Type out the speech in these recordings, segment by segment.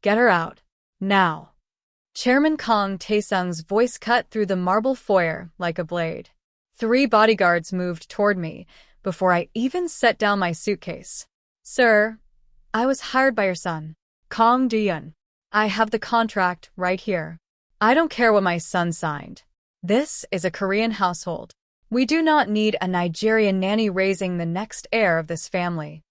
Get her out. Now. Chairman Kong Taesung's voice cut through the marble foyer like a blade. 3 bodyguards moved toward me before I even set down my suitcase. Sir, I was hired by your son, Kong Do-yeon. I have the contract right here. I don't care what my son signed. This is a Korean household. We do not need a Nigerian nanny raising the next heir of this family.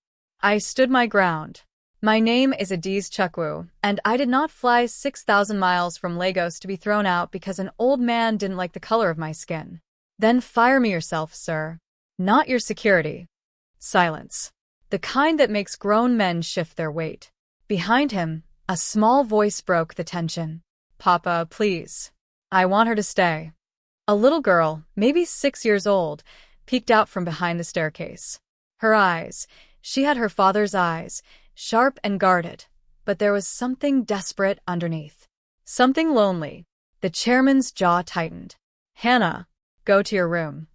I stood my ground. My name is Adaeze Chukwu, and I did not fly 6,000 miles from Lagos to be thrown out because an old man didn't like the color of my skin. Then fire me yourself, sir. Not your security. Silence. The kind that makes grown men shift their weight. Behind him, a small voice broke the tension. Papa, please. I want her to stay. A little girl, maybe 6 years old, peeked out from behind the staircase. Her eyes, she had her father's eyes, sharp and guarded, but there was something desperate underneath. Something lonely. The chairman's jaw tightened. Hannah, go to your room.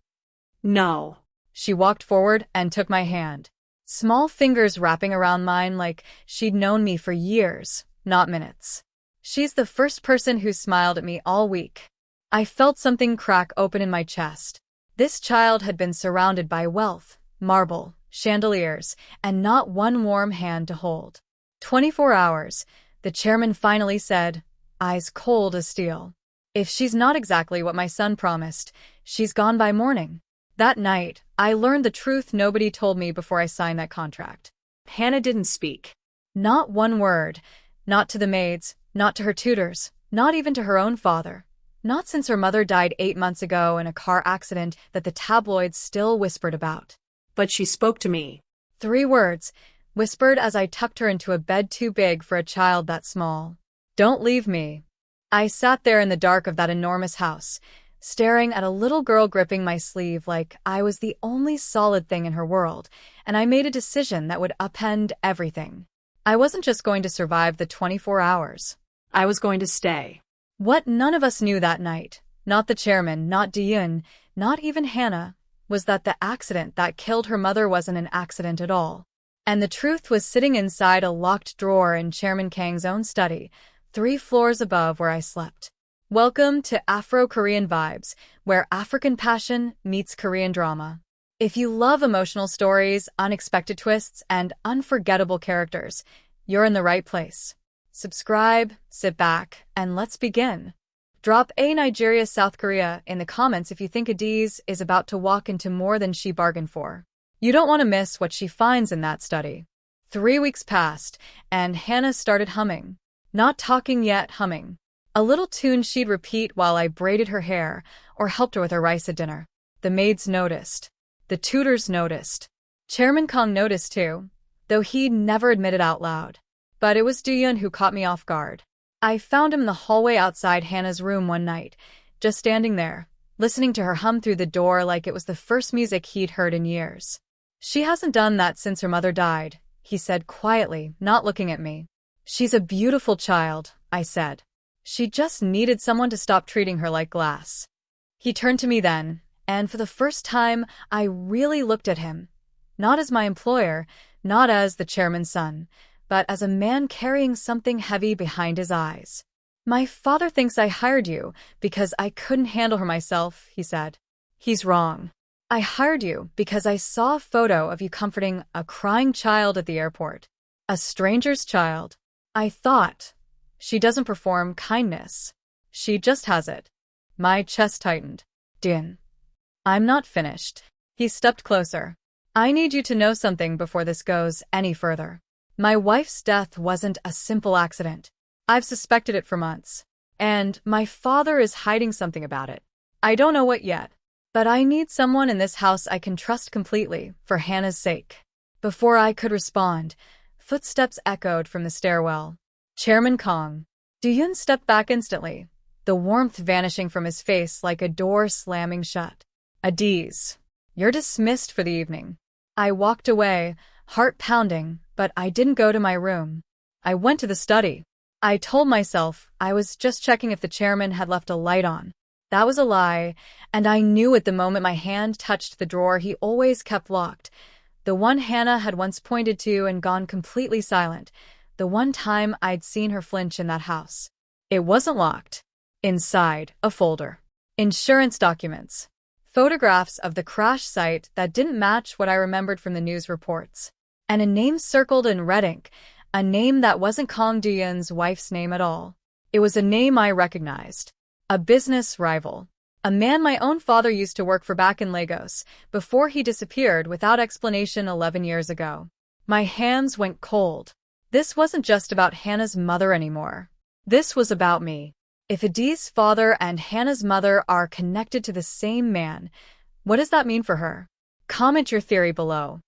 No. She walked forward and took my hand. Small fingers wrapping around mine like she'd known me for years, not minutes. She's the first person who smiled at me all week. I felt something crack open in my chest. This child had been surrounded by wealth, marble, chandeliers, and not one warm hand to hold. 24 hours, the chairman finally said, eyes cold as steel. If she's not exactly what my son promised, she's gone by morning. That night, I learned the truth nobody told me before I signed that contract. Hannah didn't speak. Not one word. Not to the maids, not to her tutors, not even to her own father. Not since her mother died 8 months ago in a car accident that the tabloids still whispered about. But she spoke to me. 3 words, whispered as I tucked her into a bed too big for a child that small. Don't leave me. I sat there in the dark of that enormous house, staring at a little girl gripping my sleeve like I was the only solid thing in her world, and I made a decision that would upend everything. I wasn't just going to survive the 24 hours. I was going to stay. What none of us knew that night, not the chairman, not Do-yeon, not even Hannah, was that the accident that killed her mother wasn't an accident at all. And the truth was sitting inside a locked drawer in Chairman Kang's own study, 3 floors above where I slept. Welcome to Afro-Korean Vibes, where African passion meets Korean drama. If you love emotional stories, unexpected twists, and unforgettable characters, you're in the right place. Subscribe, sit back, and let's begin. Drop a Nigeria South Korea in the comments if you think Adaeze is about to walk into more than she bargained for. You don't want to miss what she finds in that study. 3 weeks passed, and Hannah started humming. Not talking yet, humming. A little tune she'd repeat while I braided her hair or helped her with her rice at dinner. The maids noticed. The tutors noticed. Chairman Kong noticed too, though he'd never admit it out loud. But it was Do-yeon who caught me off guard. I found him in the hallway outside Hannah's room one night, just standing there, listening to her hum through the door like it was the first music he'd heard in years. She hasn't done that since her mother died, he said quietly, not looking at me. She's a beautiful child, I said. She just needed someone to stop treating her like glass. He turned to me then, and for the first time, I really looked at him. Not as my employer, not as the chairman's son, but as a man carrying something heavy behind his eyes. My father thinks I hired you because I couldn't handle her myself, he said. He's wrong. I hired you because I saw a photo of you comforting a crying child at the airport. A stranger's child. I thought, she doesn't perform kindness. She just has it. My chest tightened. Din. I'm not finished. He stepped closer. I need you to know something before this goes any further. My wife's death wasn't a simple accident. I've suspected it for months. And my father is hiding something about it. I don't know what yet. But I need someone in this house I can trust completely, for Hannah's sake. Before I could respond, footsteps echoed from the stairwell. Chairman Kong. Do-yeon stepped back instantly, the warmth vanishing from his face like a door slamming shut. Adaeze, you're dismissed for the evening. I walked away, heart pounding, but I didn't go to my room. I went to the study. I told myself I was just checking if the chairman had left a light on. That was a lie, and I knew it the moment my hand touched the drawer he always kept locked, the one Hannah had once pointed to and gone completely silent, the the one time I'd seen her flinch in that house. It wasn't locked. Inside, a folder. Insurance documents. Photographs of the crash site that didn't match what I remembered from the news reports. And a name circled in red ink, a name that wasn't Kang Do-yeon's wife's name at all. It was a name I recognized. A business rival. A man my own father used to work for back in Lagos, before he disappeared without explanation 11 years ago. My hands went cold. This wasn't just about Hannah's mother anymore. This was about me. If Adaeze's father and Hannah's mother are connected to the same man, what does that mean for her? Comment your theory below.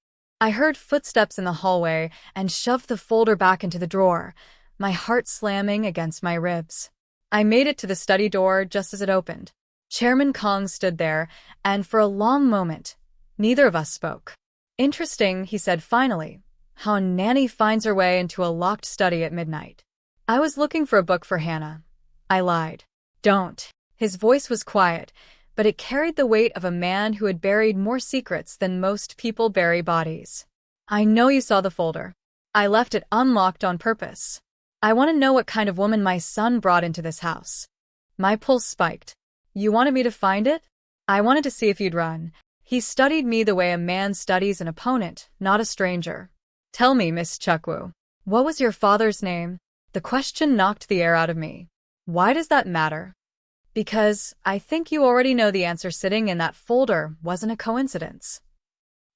I heard footsteps in the hallway and shoved the folder back into the drawer, my heart slamming against my ribs. I made it to the study door just as it opened. Chairman Kang stood there, and for a long moment, neither of us spoke. Interesting, he said finally, how a nanny finds her way into a locked study at midnight. I was looking for a book for Hannah. I lied. Don't. His voice was quiet, but it carried the weight of a man who had buried more secrets than most people bury bodies. I know you saw the folder. I left it unlocked on purpose. I want to know what kind of woman my son brought into this house. My pulse spiked. You wanted me to find it? I wanted to see if you'd run. He studied me the way a man studies an opponent, not a stranger. Tell me, Miss Chukwu, what was your father's name? The question knocked the air out of me. Why does that matter? Because I think you already know the answer. Sitting in that folder wasn't a coincidence.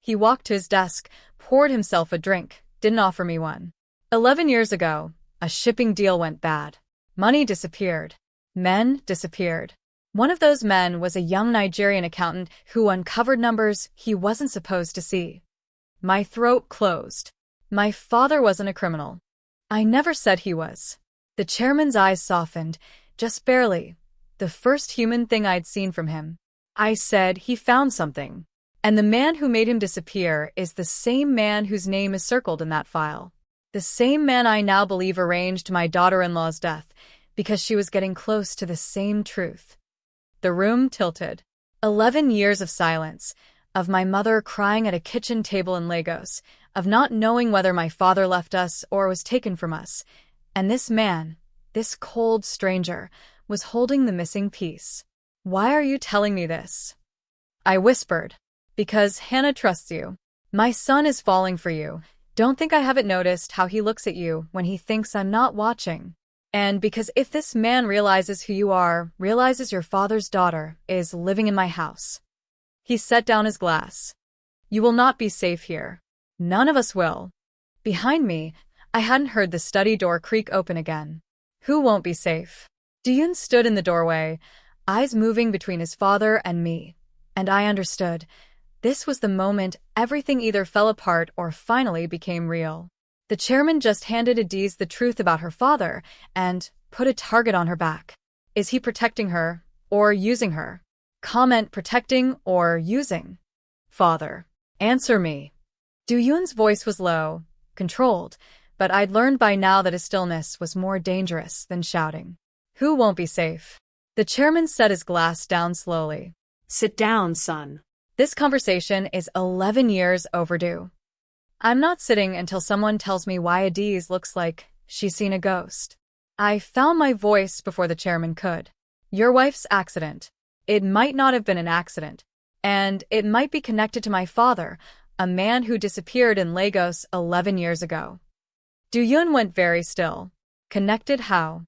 He walked to his desk, poured himself a drink, didn't offer me one. 11 years ago, a shipping deal went bad. Money disappeared. Men disappeared. One of those men was a young Nigerian accountant who uncovered numbers he wasn't supposed to see. My throat closed. My father wasn't a criminal. I never said he was. The chairman's eyes softened, just barely. The first human thing I'd seen from him. I said he found something. And the man who made him disappear is the same man whose name is circled in that file. The same man I now believe arranged my daughter-in-law's death, because she was getting close to the same truth. The room tilted. 11 years of silence, of my mother crying at a kitchen table in Lagos, of not knowing whether my father left us or was taken from us. And this man, this cold stranger, was holding the missing piece. Why are you telling me this? I whispered. Because Hannah trusts you. My son is falling for you. Don't think I haven't noticed how he looks at you when he thinks I'm not watching. And because if this man realizes who you are, realizes your father's daughter is living in my house. He set down his glass. You will not be safe here. None of us will. Behind me, I hadn't heard the study door creak open again. Who won't be safe? Do-yeon stood in the doorway, eyes moving between his father and me. And I understood. This was the moment everything either fell apart or finally became real. The chairman just handed Adaeze the truth about her father and put a target on her back. Is he protecting her or using her? Comment protecting or using. Father. Answer me. Do-yeon's voice was low, controlled, but I'd learned by now that his stillness was more dangerous than shouting. Who won't be safe? The chairman set his glass down slowly. Sit down, son. This conversation is 11 years overdue. I'm not sitting until someone tells me why Adaeze looks like she's seen a ghost. I found my voice before the chairman could. Your wife's accident. It might not have been an accident. And it might be connected to my father, a man who disappeared in Lagos 11 years ago. Do-yeon went very still. Connected how?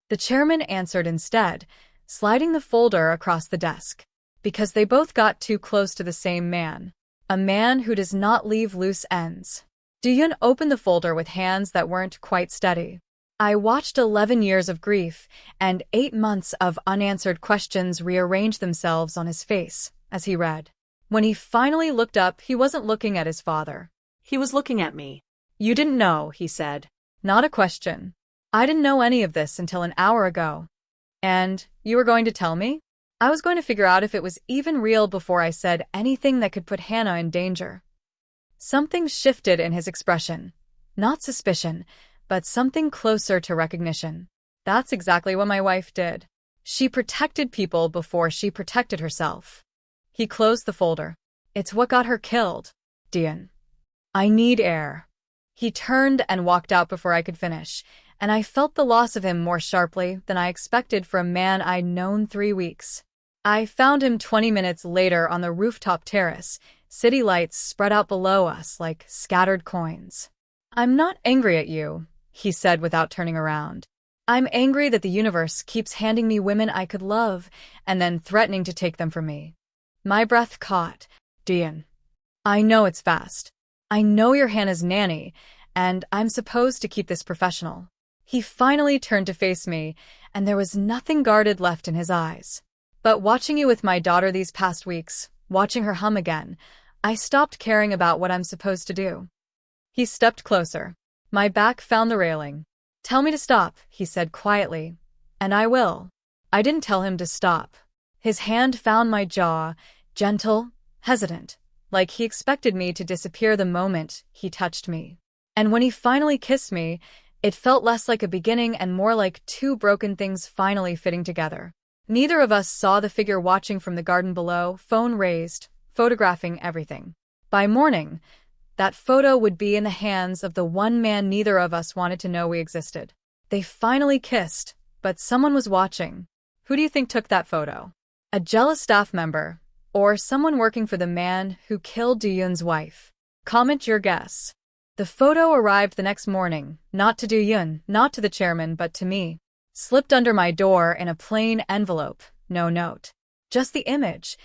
The chairman answered instead, sliding the folder across the desk. Because they both got too close to the same man. A man who does not leave loose ends. Do-yeon opened the folder with hands that weren't quite steady. I watched 11 years of grief and 8 months of unanswered questions rearrange themselves on his face as he read. When he finally looked up, he wasn't looking at his father. He was looking at me. You didn't know, he said. Not a question. I didn't know any of this until an hour ago. And you were going to tell me? I was going to figure out if it was even real before I said anything that could put Hannah in danger. Something shifted in his expression. Not suspicion, but something closer to recognition. That's exactly what my wife did. She protected people before she protected herself. He closed the folder. It's what got her killed. Do-yeon. I need air. He turned and walked out before I could finish, and I felt the loss of him more sharply than I expected for a man I'd known 3 weeks. I found him 20 minutes later on the rooftop terrace, city lights spread out below us like scattered coins. "I'm not angry at you," he said without turning around. "I'm angry that the universe keeps handing me women I could love and then threatening to take them from me." My breath caught. "Dian, I know it's fast. I know you're Hannah's nanny, and I'm supposed to keep this professional." He finally turned to face me, and there was nothing guarded left in his eyes. "But watching you with my daughter these past weeks, watching her hum again, I stopped caring about what I'm supposed to do." He stepped closer. My back found the railing. "Tell me to stop," he said quietly, "and I will." I didn't tell him to stop. His hand found my jaw, gentle, hesitant, like he expected me to disappear the moment he touched me. And when he finally kissed me, it felt less like a beginning and more like two broken things finally fitting together. Neither of us saw the figure watching from the garden below, phone raised, photographing everything. By morning, that photo would be in the hands of the one man neither of us wanted to know we existed. They finally kissed, but someone was watching. Who do you think took that photo? A jealous staff member, or someone working for the man who killed Do-yoon's wife? Comment your guess. The photo arrived the next morning, not to Do-yoon, not to the chairman, but to me. Slipped under my door in a plain envelope, no note. Just the image.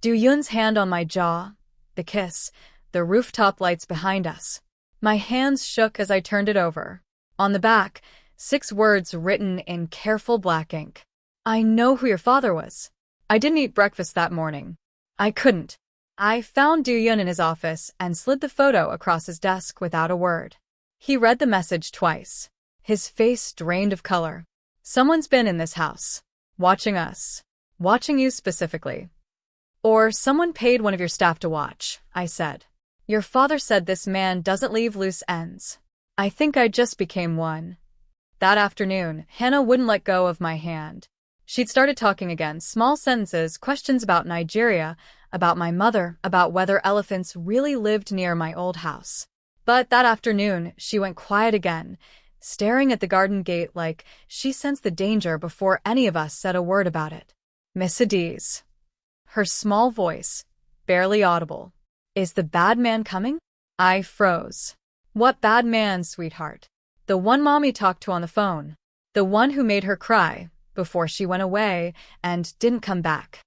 Do-yoon's hand on my jaw, the kiss, the rooftop lights behind us. My hands shook as I turned it over. On the back, 6 words written in careful black ink. "I know who your father was." I didn't eat breakfast that morning. I couldn't. I found Do-yoon in his office and slid the photo across his desk without a word. He read the message twice. His face drained of color. "Someone's been in this house. Watching us. Watching you specifically. Or someone paid one of your staff to watch," I said. "Your father said this man doesn't leave loose ends." I think I just became one. That afternoon, Hannah wouldn't let go of my hand. She'd started talking again, small sentences, questions about Nigeria, about my mother, about whether elephants really lived near my old house. But that afternoon, she went quiet again, staring at the garden gate like she sensed the danger before any of us said a word about it. "Miss Adaeze." Her small voice, barely audible. "Is the bad man coming?" I froze. "What bad man, sweetheart?" "The one Mommy talked to on the phone. The one who made her cry before she went away and didn't come back."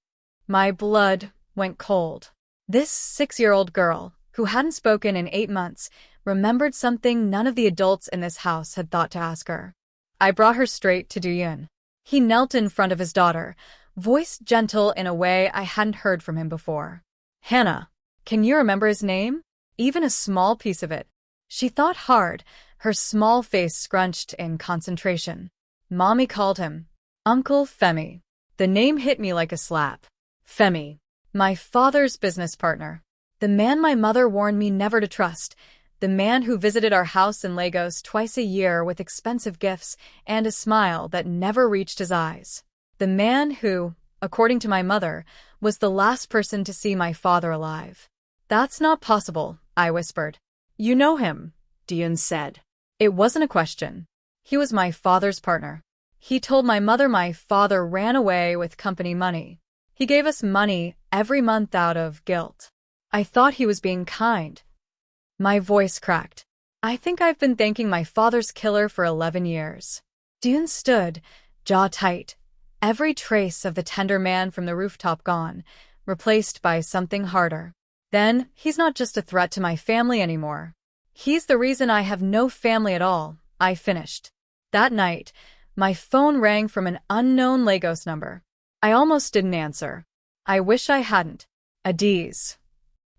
My blood went cold. This 6-year-old girl, who hadn't spoken in 8 months, remembered something none of the adults in this house had thought to ask her. I brought her straight to Do-yoon. He knelt in front of his daughter, voice gentle in a way I hadn't heard from him before. "Hannah, can you remember his name? Even a small piece of it?" She thought hard, her small face scrunched in concentration. "Mommy called him Uncle Femi." The name hit me like a slap. Femi. My father's business partner. The man my mother warned me never to trust. The man who visited our house in Lagos twice a year with expensive gifts and a smile that never reached his eyes. The man who, according to my mother, was the last person to see my father alive. "That's not possible," I whispered. "You know him," Do-yoon said. It wasn't a question. He was my father's partner. He told my mother my father ran away with company money. He gave us money every month out of guilt. I thought he was being kind. My voice cracked. "I think I've been thanking my father's killer for 11 years. Do-yoon stood, jaw tight, every trace of the tender man from the rooftop gone, replaced by something harder. "Then, he's not just a threat to my family anymore. He's the reason I have no family at all," I finished. That night, my phone rang from an unknown Lagos number. I almost didn't answer. I wish I hadn't. "Adaeze."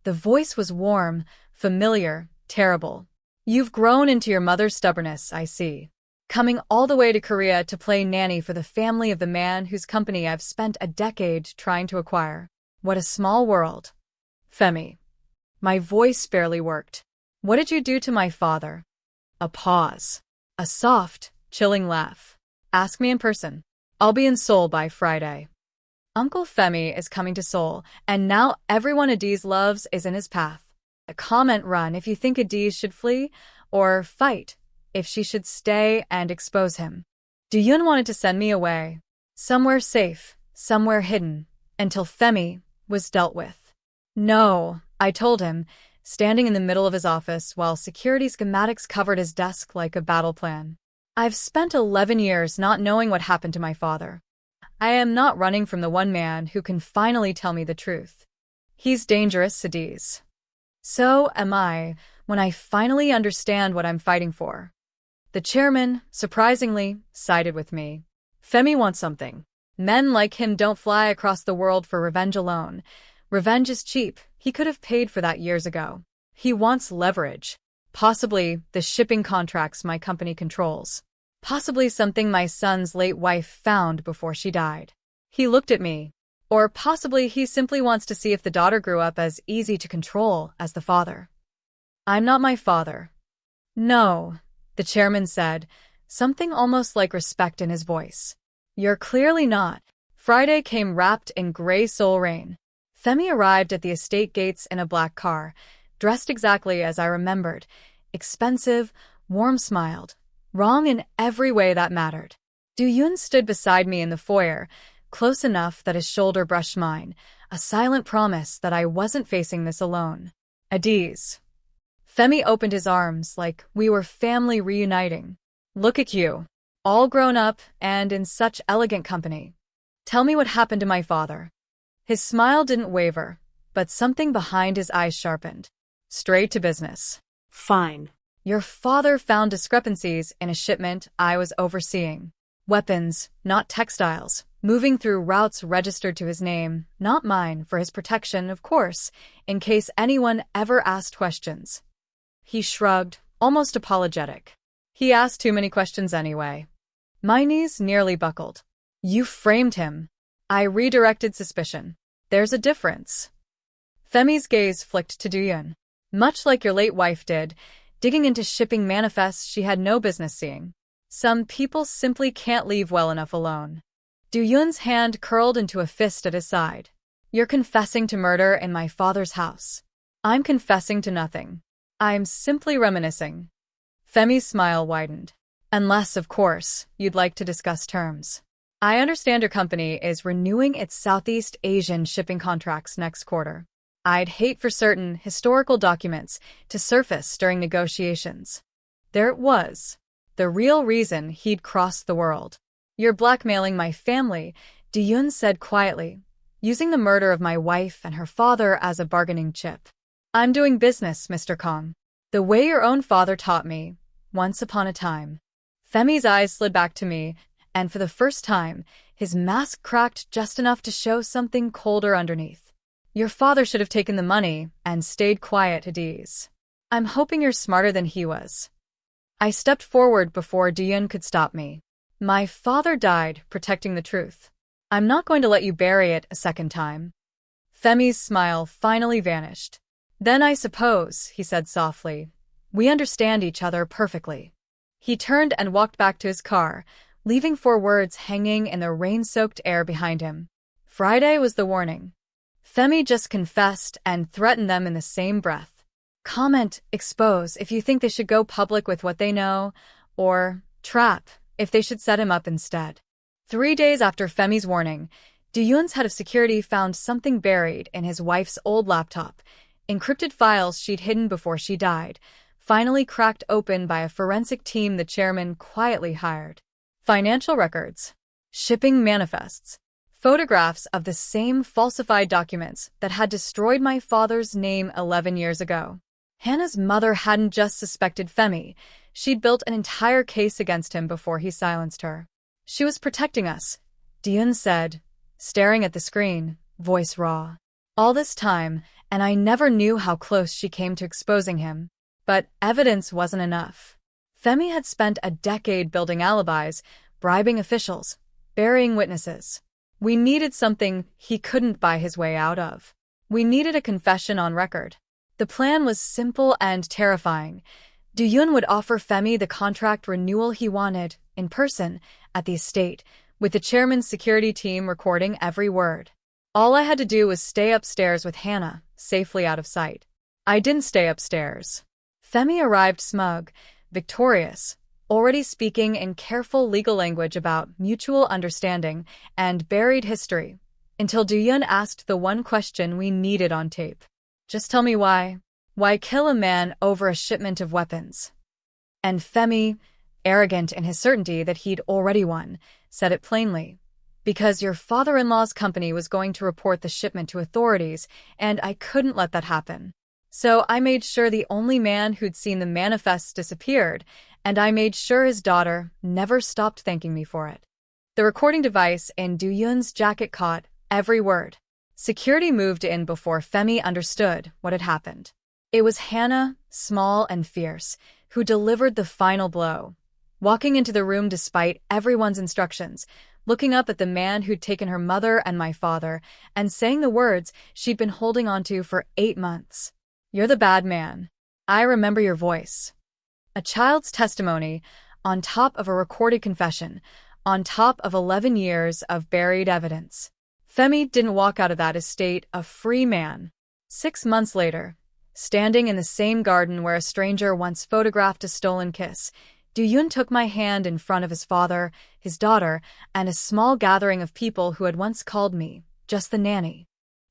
The voice was warm, familiar, terrible. "You've grown into your mother's stubbornness, I see. Coming all the way to Korea to play nanny for the family of the man whose company I've spent a decade trying to acquire. What a small world." "Femi." My voice barely worked. "What did you do to my father?" A pause. A soft, chilling laugh. "Ask me in person. I'll be in Seoul by Friday. Uncle Femi is coming to Seoul, and now everyone Adaeze loves is in his path. A comment run if you think Adaeze should flee, or fight if she should stay and expose him. Do-yoon wanted to send me away. Somewhere safe, somewhere hidden, until Femi was dealt with. No, I told him, standing in the middle of his office while security schematics covered his desk like a battle plan. I've spent 11 years not knowing what happened to my father. I am not running from the one man who can finally tell me the truth. He's dangerous, Adaeze. So am I when I finally understand what I'm fighting for. The chairman, surprisingly, sided with me. Femi wants something. Men like him don't fly across the world for revenge alone. Revenge is cheap. He could have paid for that years ago. He wants leverage. Possibly the shipping contracts my company controls. Possibly something my son's late wife found before she died. He looked at me. Or possibly he simply wants to see if the daughter grew up as easy to control as the father. I'm not my father. No, the chairman said, something almost like respect in his voice. You're clearly not. Friday came wrapped in gray Seoul rain. Femi arrived at the estate gates in a black car, dressed exactly as I remembered. Expensive, warm-smiled. Wrong in every way that mattered. Do-yoon stood beside me in the foyer, close enough that his shoulder brushed mine, a silent promise that I wasn't facing this alone. Adaeze. Femi opened his arms like we were family reuniting. Look at you. All grown up and in such elegant company. Tell me what happened to my father. His smile didn't waver, but something behind his eyes sharpened. Straight to business. Fine. Your father found discrepancies in a shipment I was overseeing. Weapons, not textiles, moving through routes registered to his name, not mine, for his protection, of course, in case anyone ever asked questions. He shrugged, almost apologetic. He asked too many questions anyway. My knees nearly buckled. You framed him. I redirected suspicion. There's a difference. Femi's gaze flicked to Do-yoon. Much like your late wife did, digging into shipping manifests she had no business seeing. Some people simply can't leave well enough alone. Do-yoon's hand curled into a fist at his side. You're confessing to murder in my father's house. I'm confessing to nothing. I'm simply reminiscing. Femi's smile widened. Unless, of course, you'd like to discuss terms. I understand your company is renewing its Southeast Asian shipping contracts next quarter. I'd hate for certain historical documents to surface during negotiations. There it was. The real reason he'd crossed the world. You're blackmailing my family, Do-yoon said quietly, using the murder of my wife and her father as a bargaining chip. I'm doing business, Mr. Kong. The way your own father taught me, once upon a time. Femi's eyes slid back to me, and for the first time, his mask cracked just enough to show something colder underneath. Your father should have taken the money and stayed quiet, Adaeze. I'm hoping you're smarter than he was. I stepped forward before Do-yoon could stop me. My father died protecting the truth. I'm not going to let you bury it a second time. Femi's smile finally vanished. Then I suppose, he said softly, we understand each other perfectly. He turned and walked back to his car, leaving 4 words hanging in the rain-soaked air behind him. Friday was the warning. Femi just confessed and threatened them in the same breath. Comment, expose if you think they should go public with what they know, or trap if they should set him up instead. 3 days after Femi's warning, Do-yoon's head of security found something buried in his wife's old laptop, encrypted files she'd hidden before she died, finally cracked open by a forensic team the chairman quietly hired. Financial records, shipping manifests, photographs of the same falsified documents that had destroyed my father's name 11 years ago. Hannah's mother hadn't just suspected Femi, she'd built an entire case against him before he silenced her. She was protecting us, Do-yoon said, staring at the screen, voice raw. All this time, and I never knew how close she came to exposing him. But evidence wasn't enough. Femi had spent a decade building alibis, bribing officials, burying witnesses. We needed something he couldn't buy his way out of. We needed a confession on record. The plan was simple and terrifying. Do-yoon would offer Femi the contract renewal he wanted, in person, at the estate, with the chairman's security team recording every word. All I had to do was stay upstairs with Hannah, safely out of sight. I didn't stay upstairs. Femi arrived smug, victorious, already speaking in careful legal language about mutual understanding and buried history, until Duyun asked the one question we needed on tape. Just tell me why. Why kill a man over a shipment of weapons? And Femi, arrogant in his certainty that he'd already won, said it plainly. Because your father-in-law's company was going to report the shipment to authorities, and I couldn't let that happen. So I made sure the only man who'd seen the manifests disappeared, and I made sure his daughter never stopped thanking me for it. The recording device in Duyun's jacket caught every word. Security moved in before Femi understood what had happened. It was Hannah, small and fierce, who delivered the final blow. Walking into the room despite everyone's instructions, looking up at the man who'd taken her mother and my father, and saying the words she'd been holding onto for 8 months. You're the bad man. I remember your voice. A child's testimony, on top of a recorded confession, on top of 11 years of buried evidence. Femi didn't walk out of that estate a free man. 6 months later, standing in the same garden where a stranger once photographed a stolen kiss, Duyun took my hand in front of his father, his daughter, and a small gathering of people who had once called me just the nanny.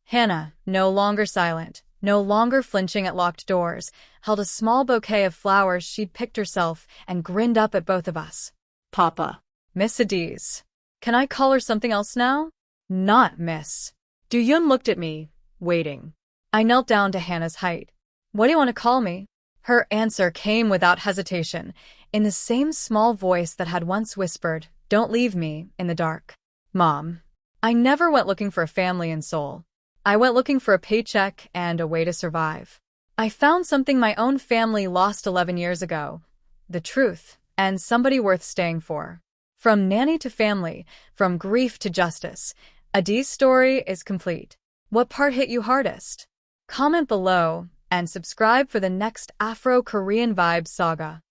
Hannah, no longer silent, no longer flinching at locked doors, held a small bouquet of flowers she'd picked herself and grinned up at both of us. Papa. Miss Adaeze. Can I call her something else now? Not Miss. Duyun looked at me, waiting. I knelt down to Hannah's height. What do you want to call me? Her answer came without hesitation, in the same small voice that had once whispered, "Don't leave me in the dark." Mom. I never went looking for a family in Seoul. I went looking for a paycheck and a way to survive. I found something my own family lost 11 years ago. The truth, and somebody worth staying for. From nanny to family, from grief to justice, Adaeze's story is complete. What part hit you hardest? Comment below and subscribe for the next Afro-Korean Vibes saga.